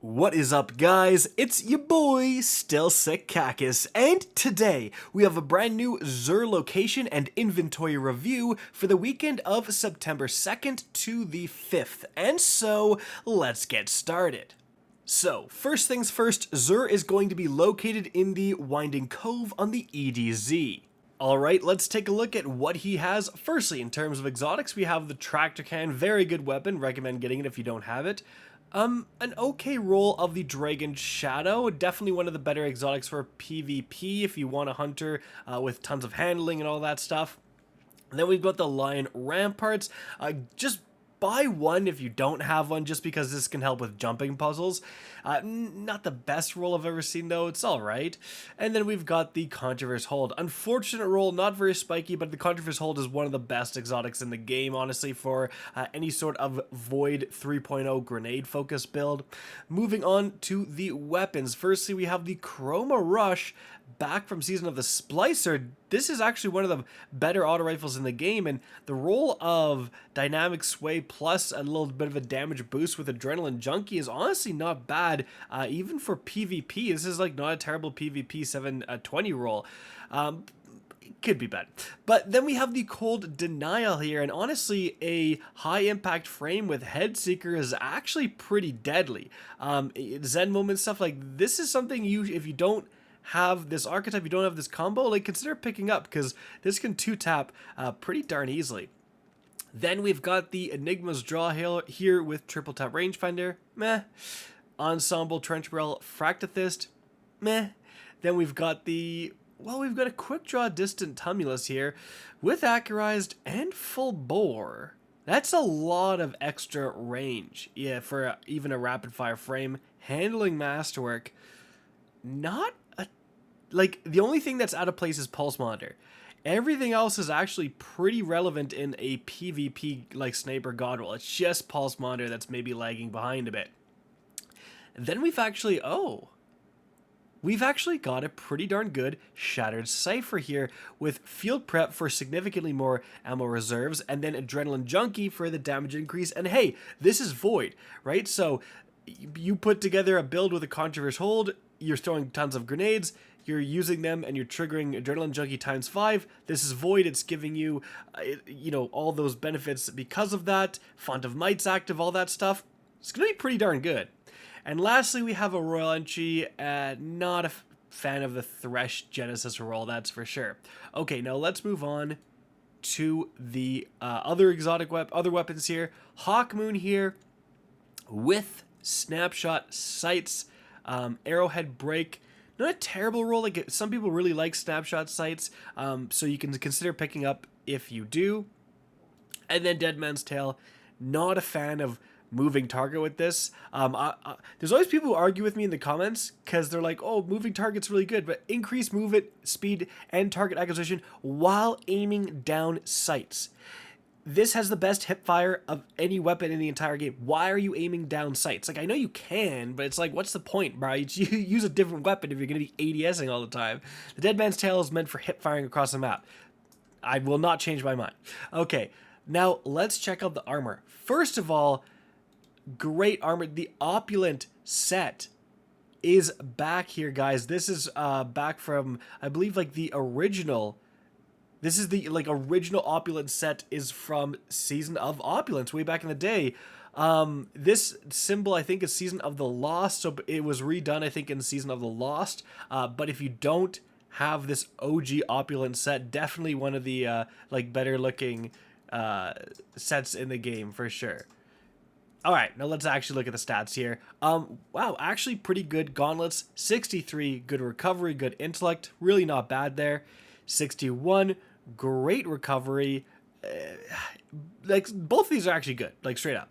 What is up, guys? It's your boy, Still Sick Cactus, and today we have a brand new Xur Location and Inventory review for the weekend of September 2nd to the 5th, and so let's get started. So, first things first, Xur is going to be located in the Winding Cove on the EDZ. Alright, let's take a look at what he has. Firstly, in terms of exotics, we have the Tractor Can, very good weapon, recommend getting it if you don't have it. An okay roll of the Dragon Shadow, definitely one of the better exotics for PvP if you want a hunter with tons of handling and all that stuff. And then we've got the Lion Ramparts, just buy one if you don't have one, just because this can help with jumping puzzles. Not the best roll I've ever seen, though. It's alright. And then we've got the Controverse Hold. Unfortunate roll, not very spiky, but the Controverse Hold is one of the best exotics in the game, honestly, for any sort of Void 3.0 grenade focus build. Moving on to the weapons. Firstly, we have the Chroma Rush, back from Season of the Splicer. This is actually one of the better auto rifles in the game, and the roll of Dynamic Sway plus a little bit of a damage boost with Adrenaline Junkie is honestly not bad, even for PvP. This is like not a terrible PvP 720 roll. It could be bad. But then we have the Cold Denial here, and honestly, a high impact frame with Head Seeker is actually pretty deadly. Zen Moment stuff like this is something if you don't have this archetype, you don't have this combo, like consider picking up, because this can 2-tap pretty darn easily. Then we've got the Enigma's Draw here with triple tap rangefinder, meh. Ensemble Trench Barrel Fractithist, meh. Then we've got we've got a quick draw distant tumulus here with accurized and full bore. That's a lot of extra range, yeah, for even a rapid fire frame. Handling Masterwork, not like, the only thing that's out of place is Pulse Monitor. Everything else is actually pretty relevant in a PvP like Sniper God Roll. It's just Pulse Monitor that's maybe lagging behind a bit. And then we've actually got a pretty darn good Shattered Cipher here with Field Prep for significantly more ammo reserves, and then Adrenaline Junkie for the damage increase. And hey, this is Void, right? So you put together a build with a Controverse Hold, you're throwing tons of grenades, you're using them, and you're triggering Adrenaline Junkie times 5. This is Void. It's giving you, all those benefits because of that. Font of Might's active, all that stuff. It's going to be pretty darn good. And lastly, we have a Royal Entry. Not a fan of the Thresh Genesis roll, that's for sure. Okay, now let's move on to the other weapons here. Hawkmoon here with Snapshot Sights, Arrowhead Break. Not a terrible roll. Like, some people really like Snapshot Sights, so you can consider picking up if you do. And then Dead Man's Tale. Not a fan of moving target with this. There's always people who argue with me in the comments because they're like, oh, moving target's really good, but increase movement speed and target acquisition while aiming down sights. This has the best hip fire of any weapon in the entire game. Why are you aiming down sights? Like, I know you can, but it's like, what's the point, bro? You use a different weapon if you're going to be ADSing all the time. The Dead Man's Tale is meant for hip firing across the map. I will not change my mind. Okay, now let's check out the armor. First of all, great armor. The Opulent set is back here, guys. This is back from, I believe, like the original. This is the original Opulent set is from Season of Opulence way back in the day. This symbol, I think, is Season of the Lost, so it was redone, I think, in Season of the Lost. But if you don't have this OG Opulent set, definitely one of the better looking sets in the game for sure. All right, now let's actually look at the stats here. Wow, actually pretty good. Gauntlets, 63, good recovery, good intellect, really not bad there. 61, great recovery. Like, both of these are actually good, like, straight up.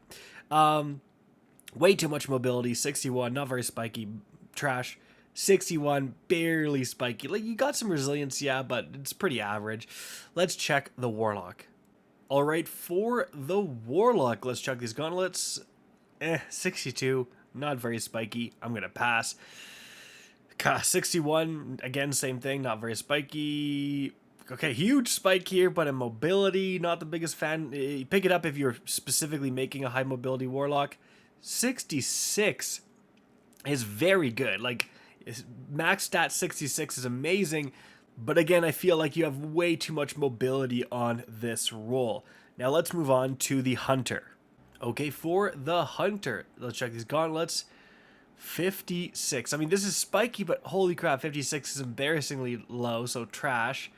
Way too much mobility. 61, not very spiky, trash. 61, barely spiky. Like, you got some resilience, yeah, but it's pretty average. Let's check the Warlock. All right, for the Warlock, let's check these gauntlets. 62, not very spiky. I'm gonna pass. 61, again, same thing, not very spiky. Okay, huge spike here, but in mobility, not the biggest fan. Pick it up if you're specifically making a high mobility Warlock. 66. is very good. Like, max stat 66 is amazing, but again, I feel like you have way too much mobility on this roll. Now let's move on to the Hunter. Okay, for the Hunter, let's check these gauntlets. 56. I mean, this is spiky, but holy crap, 56 is embarrassingly low, so trash.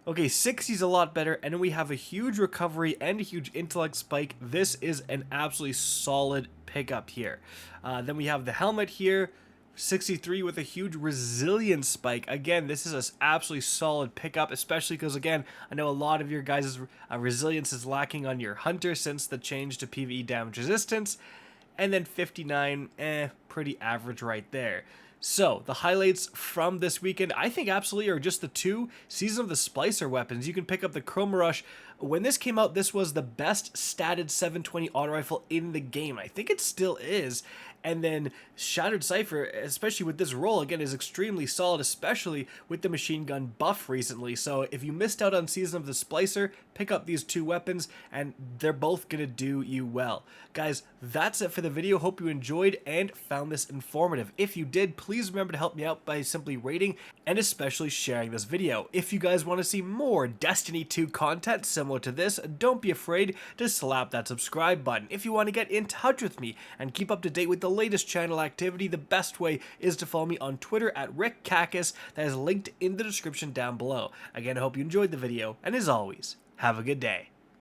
Okay, 60 is a lot better, and then we have a huge recovery and a huge intellect spike. This is an absolutely solid pickup here. Then we have the helmet here, 63 with a huge resilience spike. Again, this is an absolutely solid pickup, especially because, again, I know a lot of your guys' resilience is lacking on your Hunter since the change to PvE damage resistance. And then 59, pretty average right there. So, the highlights from this weekend, I think absolutely are just the 2 Season of the Splicer weapons. You can pick up the Chroma Rush. When this came out, this was the best statted 720 auto rifle in the game. I think it still is. And then Shattered Cypher, especially with this roll, again, is extremely solid, especially with the machine gun buff recently. So if you missed out on Season of the Splicer, pick up these 2 weapons, and they're both going to do you well. Guys, that's it for the video. Hope you enjoyed and found this informative. If you did, please remember to help me out by simply rating and especially sharing this video. If you guys want to see more Destiny 2 content similar to this, don't be afraid to slap that subscribe button. If you want to get in touch with me and keep up to date with the latest channel activity, the best way is to follow me on Twitter at RickCacus. That is linked in the description down below. Again, I hope you enjoyed the video, and as always, have a good day.